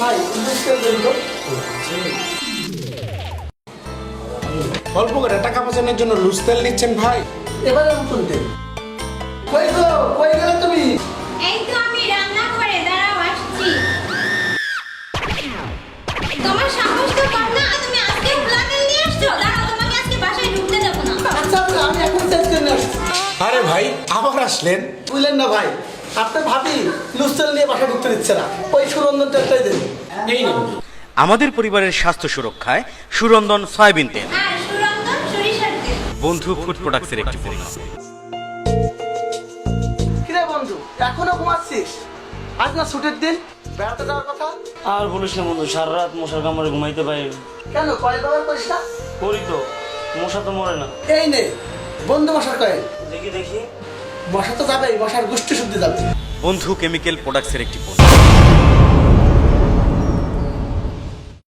ভাই তেল দেন তো। অল্প করে টাকা বাঁচানোর জন্য লুজ তেল নিচ্ছেন ভাই? এবারে নতুন তেল। কই গো, কই গেলে তুমি? এই তো আমি রান্না করে দাঁড়াও আসছি। তোমার সাহস তো কম না, তুমি আজকে খোলা তেল নিয়ে আসছো? দাঁড়াও, তোমাকে আজকে বাসায় ঢুকতে দেবো না। আচ্ছা আচ্ছা, আমি এখন তেল কিনে আসছি। আরে ভাই আবার আসলেন? বুঝলেন না ভাই, আপনার ভাবি লুজ তেল নিয়ে বাসা ঢুকতে দিচ্ছে না, ওই সুরন্দন তেলটাই দেন। এই নিন। আমাদের পরিবারের স্বাস্থ্য সুরক্ষায় সুরন্দন সয়াবিন তেল, আর সুরন্দন সরিষার তেল। বন্ধু ফুড প্রোডাক্টসের একটি পণ্য। কিরে বন্ধু, এখনো ঘুমাচ্ছিস? আজ না ছুটির দিন, বেড়াতে যাওয়ার কথা। আর বলিস না বন্ধু, সারা রাত মশার কামড়ে ঘুমাইতে পারি না। কেন কয়েল ব্যবহার করিস না? করি তো, মশা তো মরে না। এই নে বন্ধু মশার কয়েল। দেখি দেখি। মশা তো যাবেই, মশার গোষ্ঠী শুদ্ধি যাবে। বন্ধু কেমিক্যাল প্রোডাক্টসের একটি পণ্য।